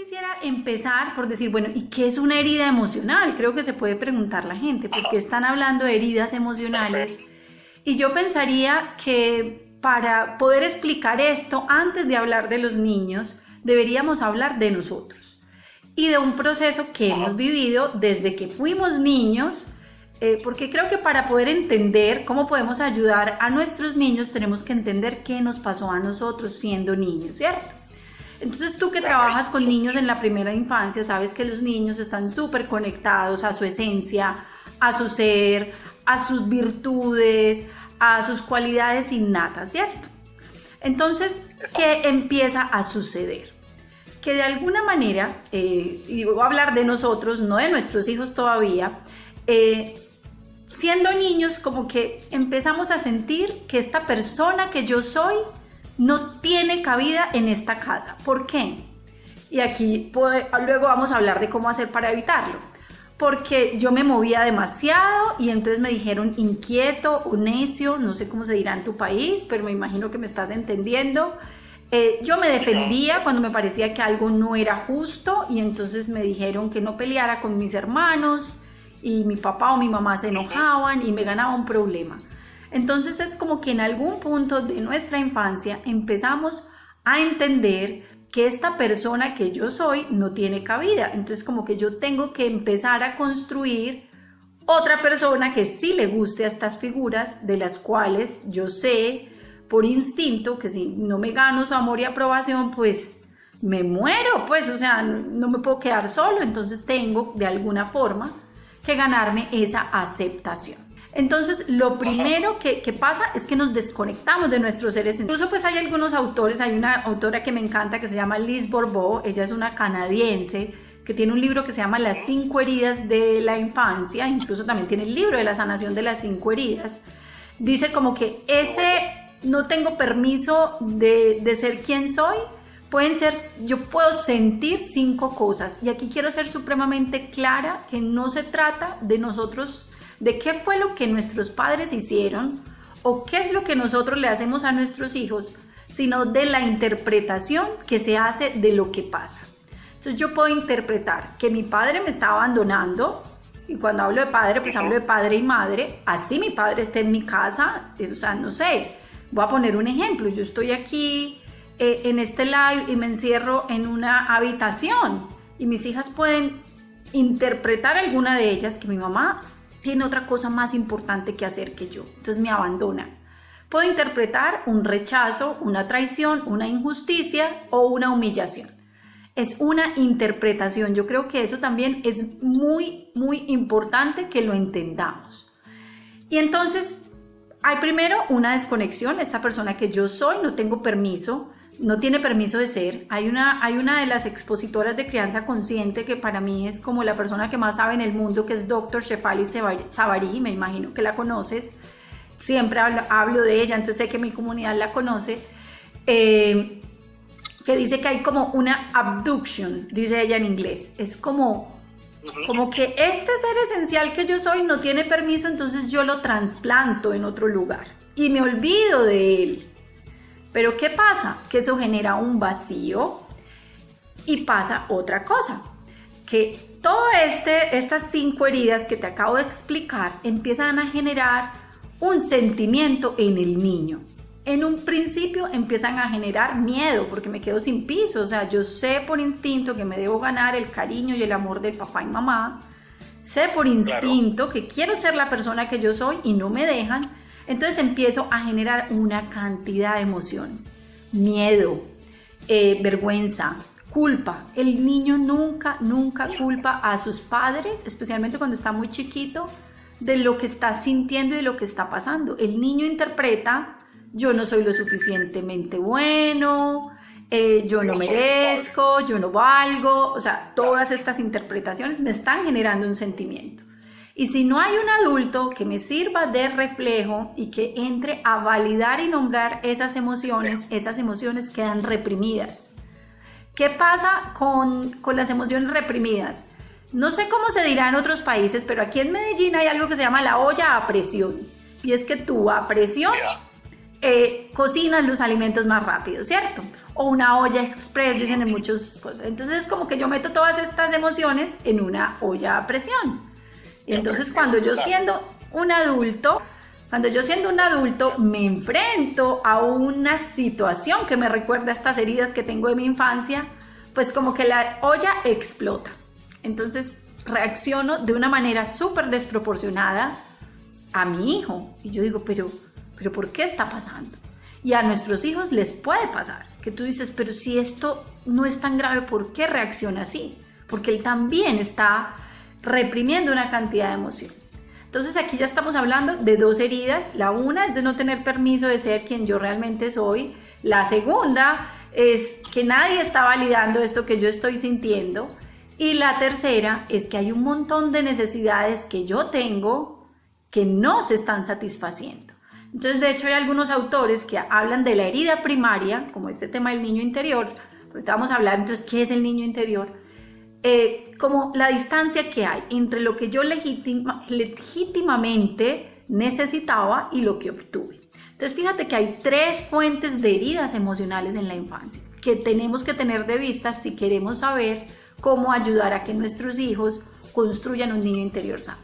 quisiera empezar por decir, bueno, ¿y qué es una herida emocional? Creo que se puede preguntar la gente, ¿por qué están hablando de heridas emocionales? Y yo pensaría que para poder explicar esto, antes de hablar de los niños, deberíamos hablar de nosotros y de un proceso que hemos vivido desde que fuimos niños, porque creo que para poder entender cómo podemos ayudar a nuestros niños, tenemos que entender qué nos pasó a nosotros siendo niños, ¿cierto? Entonces tú que trabajas con niños en la primera infancia, sabes que los niños están súper conectados a su esencia, a su ser, a sus virtudes, a sus cualidades innatas, ¿cierto? Entonces, ¿qué empieza a suceder? Que de alguna manera, y voy a hablar de nosotros, no de nuestros hijos todavía, siendo niños como que empezamos a sentir que esta persona que yo soy no tiene cabida en esta casa. ¿Por qué? Y aquí luego vamos a hablar de cómo hacer para evitarlo. Porque yo me movía demasiado y entonces me dijeron inquieto o necio, no sé cómo se dirá en tu país, pero me imagino que me estás entendiendo. Yo me defendía cuando me parecía que algo no era justo y entonces me dijeron que no peleara con mis hermanos y mi papá o mi mamá se enojaban y me ganaba un problema. Entonces es como que en algún punto de nuestra infancia empezamos a entender que esta persona que yo soy no tiene cabida. Entonces como que yo tengo que empezar a construir otra persona que sí le guste a estas figuras, de las cuales yo sé por instinto que si no me gano su amor y aprobación, pues me muero, pues, o sea, no me puedo quedar solo. Entonces tengo de alguna forma que ganarme esa aceptación. Entonces, lo primero que pasa es que nos desconectamos de nuestros seres. Incluso pues hay algunos autores, hay una autora que me encanta que se llama Liz Bourbeau, ella es una canadiense que tiene un libro que se llama Las 5 heridas de la infancia, incluso también tiene el libro de la sanación de las 5 heridas. Dice como que ese no tengo permiso de ser quien soy, pueden ser, yo puedo sentir 5 cosas y aquí quiero ser supremamente clara que no se trata de nosotros, de qué fue lo que nuestros padres hicieron o qué es lo que nosotros le hacemos a nuestros hijos, sino de la interpretación que se hace de lo que pasa. Entonces yo puedo interpretar que mi padre me está abandonando, y cuando hablo de padre, pues hablo de padre y madre, así mi padre esté en mi casa, o sea, no sé, voy a poner un ejemplo, yo estoy aquí en este live y me encierro en una habitación y mis hijas pueden interpretar alguna de ellas que mi mamá tiene otra cosa más importante que hacer que yo, entonces me abandonan. Puedo interpretar un rechazo, una traición, una injusticia o una humillación. Es una interpretación, yo creo que eso también es muy, muy importante que lo entendamos. Y entonces hay primero una desconexión, esta persona que yo soy no tengo permiso, no tiene permiso de ser. Hay una de las expositoras de crianza consciente que para mí es como la persona que más sabe en el mundo, que es Dr. Shefali Tsabary, me imagino que la conoces, siempre hablo de ella, entonces sé que mi comunidad la conoce, que dice que hay como una abduction, dice ella en inglés, es como que este ser esencial que yo soy no tiene permiso, entonces yo lo trasplanto en otro lugar y me olvido de él. Pero ¿qué pasa? Que eso genera un vacío y pasa otra cosa, que todas estas 5 heridas que te acabo de explicar empiezan a generar un sentimiento en el niño. En un principio empiezan a generar miedo porque me quedo sin piso, o sea, yo sé por instinto que me debo ganar el cariño y el amor del papá y mamá, sé por instinto que quiero ser la persona que yo soy y no me dejan. Entonces empiezo a generar una cantidad de emociones, miedo, vergüenza, culpa. El niño nunca culpa a sus padres, especialmente cuando está muy chiquito, de lo que está sintiendo y de lo que está pasando. El niño interpreta, yo no soy lo suficientemente bueno, yo no merezco, yo no valgo, o sea, todas estas interpretaciones me están generando un sentimiento. Y si no hay un adulto que me sirva de reflejo y que entre a validar y nombrar esas emociones quedan reprimidas. ¿Qué pasa con las emociones reprimidas? No sé cómo se dirá en otros países, pero aquí en Medellín hay algo que se llama la olla a presión. Y es que tú a presión cocinas los alimentos más rápido, ¿cierto? o una olla express, dicen en muchos cosas. Entonces es como que yo meto todas estas emociones en una olla a presión. Y entonces cuando yo siendo un adulto me enfrento a una situación que me recuerda a estas heridas que tengo de mi infancia, pues como que la olla explota. Entonces reacciono de una manera súper desproporcionada a mi hijo. Y yo digo, pero ¿por qué está pasando? Y a nuestros hijos les puede pasar, que tú dices, pero si esto no es tan grave, ¿por qué reacciona así? Porque él también está reprimiendo una cantidad de emociones. Entonces aquí ya estamos hablando de dos heridas. La una es de no tener permiso de ser quien yo realmente soy. La segunda es que nadie está validando esto que yo estoy sintiendo. Y la tercera es que hay un montón de necesidades que yo tengo que no se están satisfaciendo. Entonces, de hecho, hay algunos autores que hablan de la herida primaria, como este tema del niño interior. Ahorita vamos a hablar, entonces, ¿qué es el niño interior? Como la distancia que hay entre lo que yo legítimamente necesitaba y lo que obtuve. Entonces, fíjate que hay tres fuentes de heridas emocionales en la infancia que tenemos que tener de vista si queremos saber cómo ayudar a que nuestros hijos construyan un niño interior sano.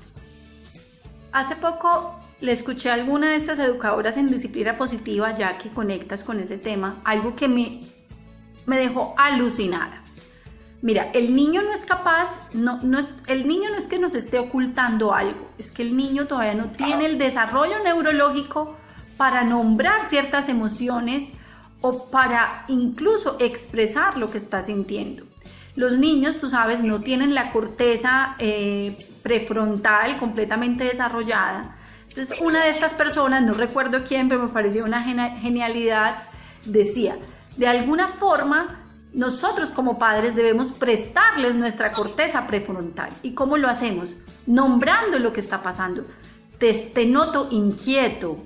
Hace poco le escuché a alguna de estas educadoras en disciplina positiva, ya que conectas con ese tema, algo que me dejó alucinada. Mira, el niño no es capaz, el niño no es que nos esté ocultando algo, es que el niño todavía no tiene el desarrollo neurológico para nombrar ciertas emociones o para incluso expresar lo que está sintiendo. Los niños, tú sabes, no tienen la corteza prefrontal completamente desarrollada. Entonces, una de estas personas, no recuerdo quién, pero me pareció una genialidad, decía, de alguna forma, nosotros como padres debemos prestarles nuestra corteza prefrontal. ¿Y cómo lo hacemos? Nombrando lo que está pasando. Te noto inquieto,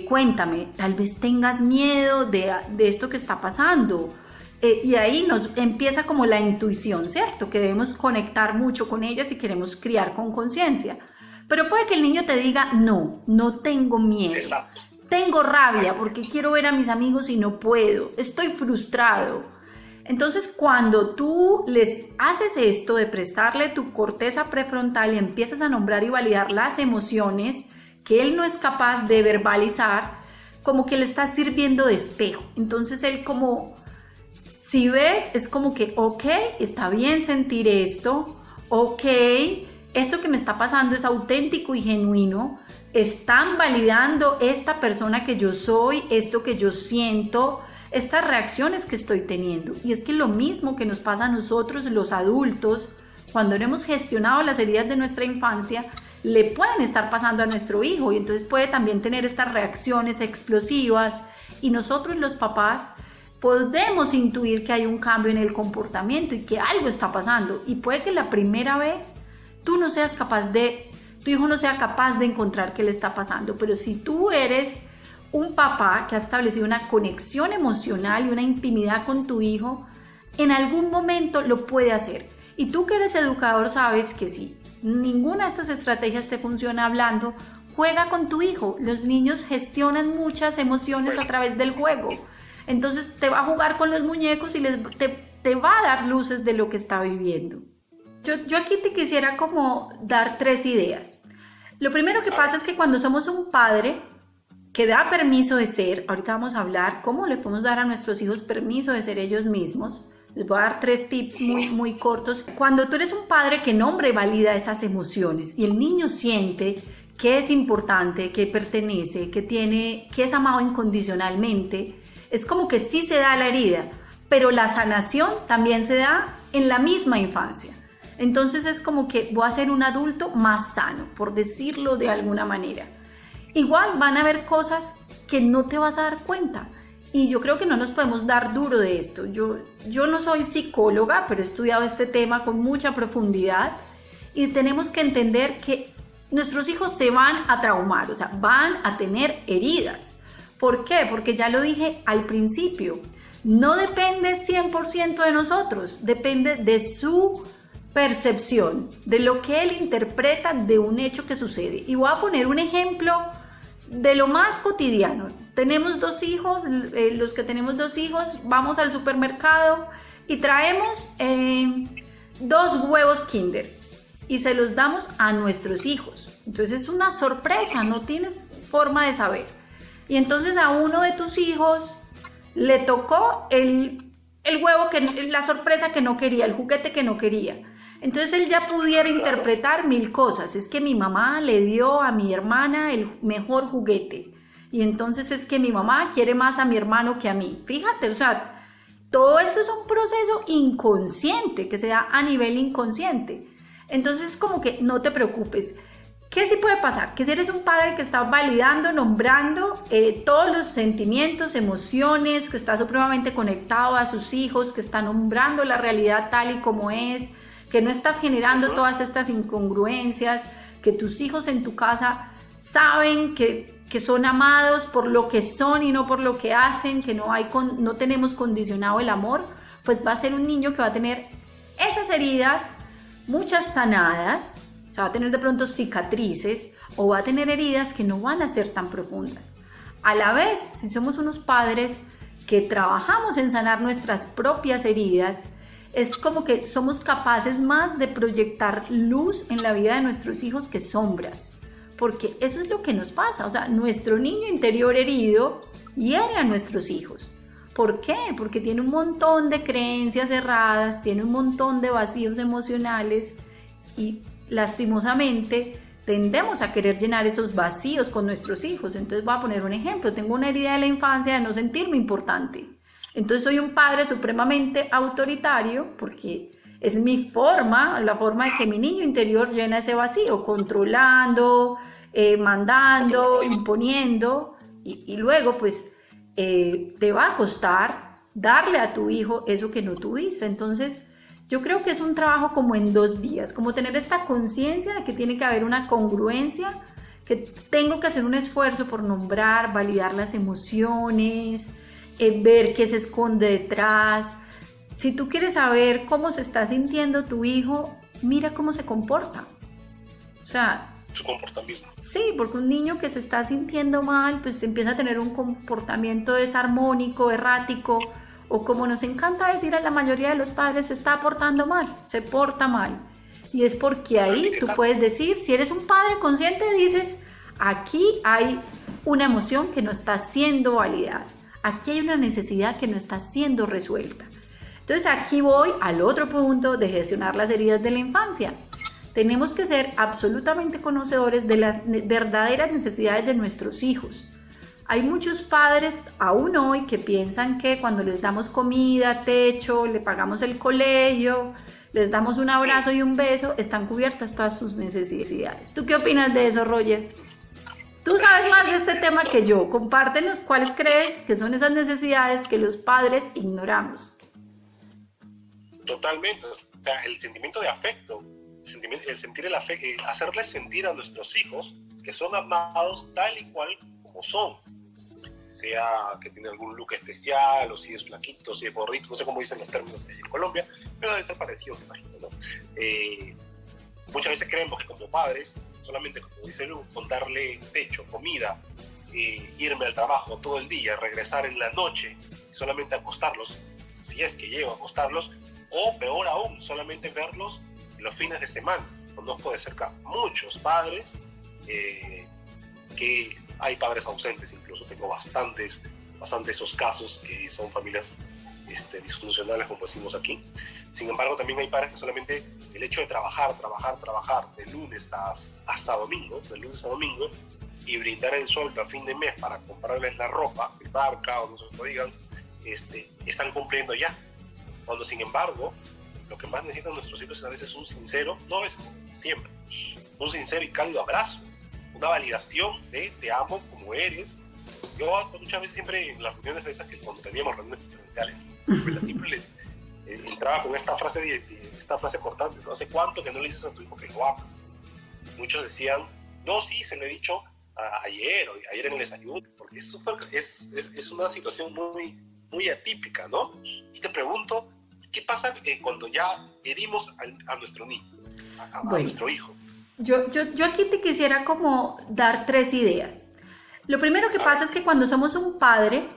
cuéntame, tal vez tengas miedo de esto que está pasando. Y ahí nos empieza como la intuición, ¿cierto? Que debemos conectar mucho con ella si queremos criar con conciencia. Pero puede que el niño te diga, no tengo miedo. Exacto. Tengo rabia porque quiero ver a mis amigos y no puedo. Estoy frustrado. Entonces, cuando tú les haces esto de prestarle tu corteza prefrontal y empiezas a nombrar y validar las emociones que él no es capaz de verbalizar, como que le estás sirviendo de espejo. Entonces, él como, si ves, es como que, ok, está bien sentir esto, ok, esto que me está pasando es auténtico y genuino, están validando esta persona que yo soy, esto que yo siento, estas reacciones que estoy teniendo. Y es que lo mismo que nos pasa a nosotros los adultos, cuando no hemos gestionado las heridas de nuestra infancia, le pueden estar pasando a nuestro hijo, y entonces puede también tener estas reacciones explosivas, y nosotros los papás podemos intuir que hay un cambio en el comportamiento y que algo está pasando, y puede que la primera vez tu hijo no sea capaz de encontrar qué le está pasando, pero si tú eres un papá que ha establecido una conexión emocional y una intimidad con tu hijo, en algún momento lo puede hacer. Y tú que eres educador sabes que si ninguna de estas estrategias te funciona hablando, juega con tu hijo. Los niños gestionan muchas emociones a través del juego. Entonces te va a jugar con los muñecos y te va a dar luces de lo que está viviendo. Yo aquí te quisiera como dar tres ideas. Lo primero que pasa es que cuando somos un padre que da permiso de ser, ahorita vamos a hablar cómo le podemos dar a nuestros hijos permiso de ser ellos mismos. Les voy a dar tres tips muy cortos. Cuando tú eres un padre que nombra y valida esas emociones y el niño siente que es importante, que pertenece, que es amado incondicionalmente, es como que sí se da la herida, pero la sanación también se da en la misma infancia. Entonces es como que voy a ser un adulto más sano, por decirlo de alguna manera. Igual van a haber cosas que no te vas a dar cuenta. Y yo creo que no nos podemos dar duro de esto. Yo no soy psicóloga, pero he estudiado este tema con mucha profundidad. Y tenemos que entender que nuestros hijos se van a traumar, o sea, van a tener heridas. ¿Por qué? Porque ya lo dije al principio. No depende 100% de nosotros, depende de su percepción, de lo que él interpreta de un hecho que sucede. Y voy a poner un ejemplo de lo más cotidiano. Tenemos 2 hijos, los que tenemos 2 hijos, vamos al supermercado y traemos 2 huevos Kinder y se los damos a nuestros hijos. Entonces es una sorpresa, no tienes forma de saber. Y entonces a uno de tus hijos le tocó el huevo, la sorpresa que no quería, el juguete que no quería. Entonces él ya pudiera interpretar 1000 cosas. Es que mi mamá le dio a mi hermana el mejor juguete. Y entonces es que mi mamá quiere más a mi hermano que a mí. Fíjate, o sea, todo esto es un proceso inconsciente, que se da a nivel inconsciente. Entonces como que no te preocupes. ¿Qué sí puede pasar? Que si eres un padre que está validando, nombrando todos los sentimientos, emociones, que está supremamente conectado a sus hijos, que está nombrando la realidad tal y como es, que no estás generando todas estas incongruencias, que tus hijos en tu casa saben que son amados por lo que son y no por lo que hacen, que no tenemos condicionado el amor, pues va a ser un niño que va a tener esas heridas, muchas sanadas, o sea, va a tener de pronto cicatrices o va a tener heridas que no van a ser tan profundas. A la vez, si somos unos padres que trabajamos en sanar nuestras propias heridas, es como que somos capaces más de proyectar luz en la vida de nuestros hijos que sombras, porque eso es lo que nos pasa, o sea, nuestro niño interior herido hiere a nuestros hijos. ¿Por qué? Porque tiene un montón de creencias erradas, tiene un montón de vacíos emocionales y lastimosamente tendemos a querer llenar esos vacíos con nuestros hijos. Entonces voy a poner un ejemplo, tengo una herida de la infancia de no sentirme importante. Entonces soy un padre supremamente autoritario porque es mi forma, la forma de que mi niño interior llena ese vacío, controlando, mandando, imponiendo y luego pues te va a costar darle a tu hijo eso que no tuviste. Entonces yo creo que es un trabajo como en 2 vías, como tener esta conciencia de que tiene que haber una congruencia, que tengo que hacer un esfuerzo por nombrar, validar las emociones, ver qué se esconde detrás. Si tú quieres saber cómo se está sintiendo tu hijo, mira cómo se comporta. O sea, su comportamiento. Sí, porque un niño que se está sintiendo mal, pues empieza a tener un comportamiento desarmónico, errático, o como nos encanta decir a la mayoría de los padres, se está portando mal, se porta mal. Y es porque ahí tú puedes decir, si eres un padre consciente, dices, aquí hay una emoción que no está siendo validada. Aquí hay una necesidad que no está siendo resuelta. Entonces aquí voy al otro punto de gestionar las heridas de la infancia. Tenemos que ser absolutamente conocedores de las verdaderas necesidades de nuestros hijos. Hay muchos padres aún hoy que piensan que cuando les damos comida, techo, le pagamos el colegio, les damos un abrazo y un beso, están cubiertas todas sus necesidades. ¿Tú qué opinas de eso, Roger? Tú sabes más de este tema que yo. Compártenos cuáles crees que son esas necesidades que los padres ignoramos. Totalmente. O sea, el sentimiento de afecto, el sentir el afecto, hacerles sentir a nuestros hijos que son amados tal y cual como son. Sea que tiene algún look especial, o si es flaquito, si es gordito, no sé cómo dicen los términos en Colombia, pero debe ser parecido, me imagino, ¿no? Muchas veces creemos que como padres, solamente, como dice Lu, con darle techo, comida, irme al trabajo todo el día, regresar en la noche, solamente acostarlos, si es que llego a acostarlos, o peor aún, solamente verlos en los fines de semana. Conozco de cerca muchos padres que hay padres ausentes, incluso tengo bastantes esos casos que son familias disfuncionales, como decimos aquí. Sin embargo, también hay padres que solamente el hecho de trabajar de lunes hasta domingo, de lunes a domingo, y brindar el sueldo a fin de mes para comprarles la ropa, el barca o no se lo digan, están cumpliendo ya. Cuando sin embargo, lo que más necesitan nuestros hijos es a veces un sincero, no a veces, siempre, un sincero y cálido abrazo, una validación de te amo como eres. Yo muchas veces siempre en las reuniones de esas, que cuando teníamos reuniones presenciales, siempre les entraba con esta frase cortante, ¿no? ¿Hace cuánto que no le dices a tu hijo que lo amas? Muchos decían, no, sí, se lo he dicho ayer en el desayuno, porque es una situación muy atípica, ¿no? Y te pregunto, ¿qué pasa cuando ya herimos a nuestro niño, a nuestro hijo? Yo aquí te quisiera como dar 3 ideas. Lo primero que pasa es que cuando somos un padre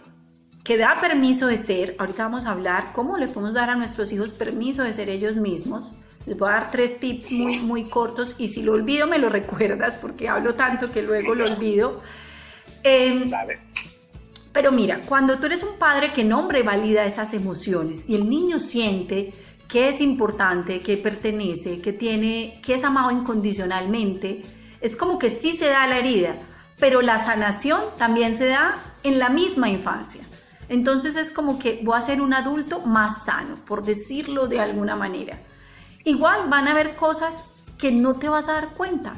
que da permiso de ser, ahorita vamos a hablar cómo le podemos dar a nuestros hijos permiso de ser ellos mismos. Les voy a dar 3 tips muy cortos y si lo olvido me lo recuerdas porque hablo tanto que luego lo olvido. Pero mira, cuando tú eres un padre que nombra y valida esas emociones y el niño siente que es importante, que pertenece, que es amado incondicionalmente, es como que sí se da la herida, pero la sanación también se da en la misma infancia. Entonces es como que voy a ser un adulto más sano, por decirlo de alguna manera. Igual van a haber cosas que no te vas a dar cuenta.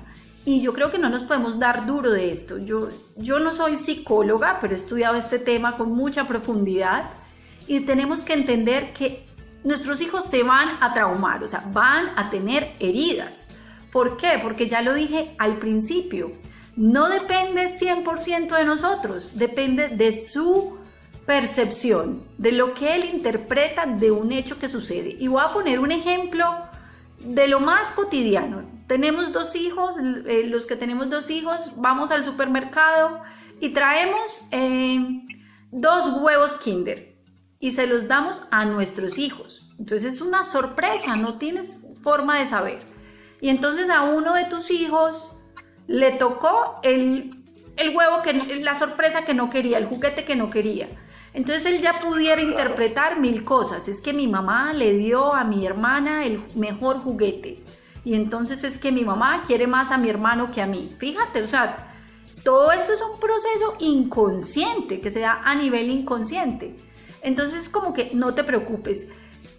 Y yo creo que no nos podemos dar duro de esto. Yo no soy psicóloga, pero he estudiado este tema con mucha profundidad y tenemos que entender que nuestros hijos se van a traumar, o sea, van a tener heridas. ¿Por qué? Porque ya lo dije al principio, no depende 100% de nosotros, depende de su percepción, de lo que él interpreta de un hecho que sucede. Y voy a poner un ejemplo de lo más cotidiano. Tenemos 2 hijos, los que tenemos 2 hijos, vamos al supermercado y traemos 2 huevos Kinder y se los damos a nuestros hijos. Entonces es una sorpresa, no tienes forma de saber. Y entonces a uno de tus hijos le tocó el huevo, la sorpresa que no quería, el juguete que no quería. Entonces él ya pudiera interpretar 1000 cosas. Es que mi mamá le dio a mi hermana el mejor juguete. Y entonces es que mi mamá quiere más a mi hermano que a mí. Fíjate, o sea, todo esto es un proceso inconsciente que se da a nivel inconsciente. Entonces como que no te preocupes.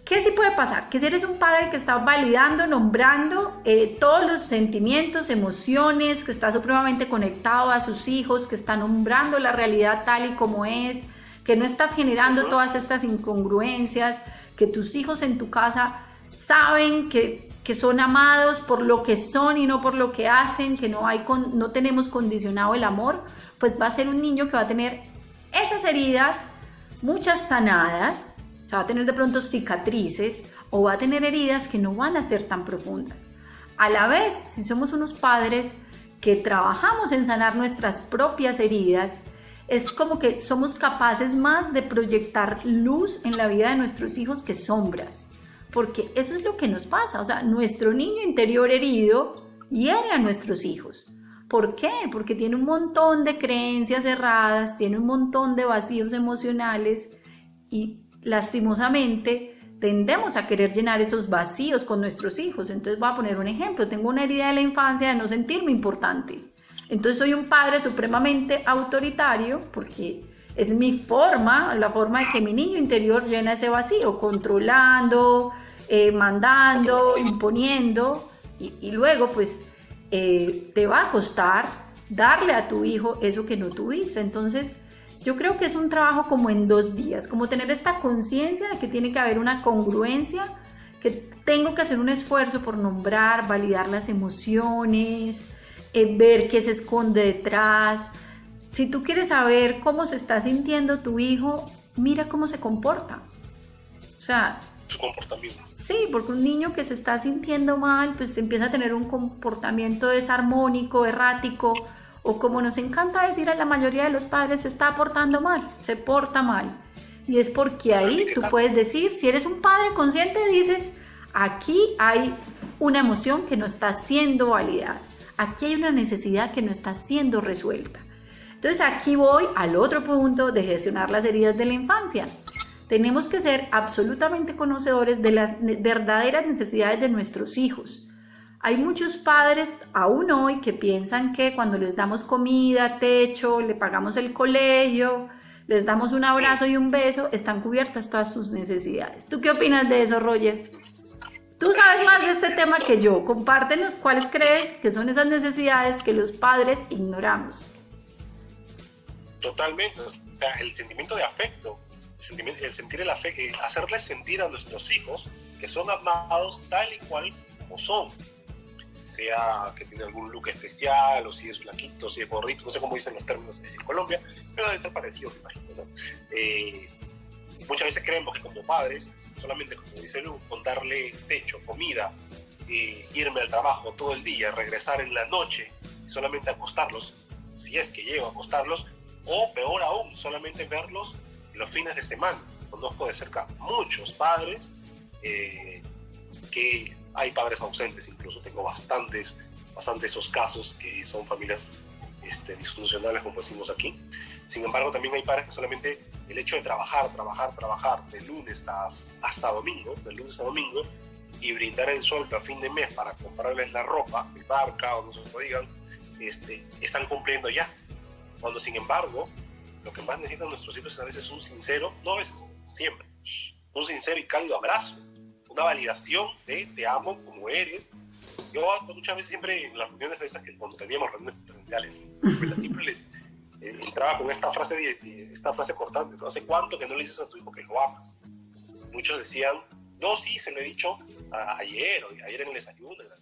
¿Qué sí puede pasar? Que si eres un padre que está validando, nombrando todos los sentimientos, emociones, que está supremamente conectado a sus hijos, que está nombrando la realidad tal y como es, que no estás generando todas estas incongruencias, que tus hijos en tu casa saben que son amados por lo que son y no por lo que hacen, que no tenemos condicionado el amor, pues va a ser un niño que va a tener esas heridas, muchas sanadas, o sea, va a tener de pronto cicatrices o va a tener heridas que no van a ser tan profundas. A la vez, si somos unos padres que trabajamos en sanar nuestras propias heridas, es como que somos capaces más de proyectar luz en la vida de nuestros hijos que sombras, porque eso es lo que nos pasa, o sea, nuestro niño interior herido hiere a nuestros hijos. ¿Por qué? Porque tiene un montón de creencias erradas, tiene un montón de vacíos emocionales y lastimosamente tendemos a querer llenar esos vacíos con nuestros hijos. Entonces voy a poner un ejemplo, tengo una herida de la infancia de no sentirme importante. Entonces soy un padre supremamente autoritario porque es mi forma, la forma de que mi niño interior llena ese vacío, controlando, mandando, imponiendo y luego pues te va a costar darle a tu hijo eso que no tuviste. Entonces yo creo que es un trabajo como en 2 vías, como tener esta conciencia de que tiene que haber una congruencia, que tengo que hacer un esfuerzo por nombrar, validar las emociones, ver qué se esconde detrás. Si tú quieres saber cómo se está sintiendo tu hijo, mira cómo se comporta. O sea, su comportamiento. Sí, porque un niño que se está sintiendo mal, pues empieza a tener un comportamiento desarmónico, errático, o como nos encanta decir a la mayoría de los padres, se está portando mal, se porta mal. Y es porque ahí tú puedes decir, si eres un padre consciente, dices, aquí hay una emoción que no está siendo validada. Aquí hay una necesidad que no está siendo resuelta. Entonces aquí voy al otro punto de gestionar las heridas de la infancia. Tenemos que ser absolutamente conocedores de las verdaderas necesidades de nuestros hijos. Hay muchos padres aún hoy que piensan que cuando les damos comida, techo, le pagamos el colegio, les damos un abrazo y un beso, están cubiertas todas sus necesidades. ¿Tú qué opinas de eso, Roger? Tú sabes más de este tema que yo. Compártenos cuáles crees que son esas necesidades que los padres ignoramos. Totalmente. O sea, el sentimiento de afecto, el sentir el afecto, hacerles sentir a nuestros hijos que son amados tal y cual como son. Sea que tiene algún look especial, o si es flaquito, si es gordito, no sé cómo dicen los términos en Colombia, pero debe ser parecido, me imagino, ¿no? Muchas veces creemos que como padres, solamente, como dice Lu, con darle techo, comida, irme al trabajo todo el día, regresar en la noche y solamente acostarlos, si es que llego a acostarlos, o peor aún, solamente verlos los fines de semana. Conozco de cerca muchos padres, que hay padres ausentes, incluso tengo bastantes esos casos que son familias disfuncionales, como decimos aquí. Sin embargo, también hay padres que solamente el hecho de trabajar de lunes hasta domingo, de lunes a domingo, y brindar el sueldo a fin de mes para comprarles la ropa, el barca o no se lo digan, están cumpliendo ya. Cuando, sin embargo, lo que más necesitan nuestros hijos es a veces un sincero, no a veces, siempre, un sincero y cálido abrazo, una validación de te amo como eres. Yo muchas veces siempre en las reuniones de estas, que cuando teníamos reuniones presenciales, siempre les entraba con esta frase cortante, ¿no? ¿Hace cuánto que no le dices a tu hijo que lo amas? Muchos decían, no, sí, se lo he dicho ayer en el desayuno, en la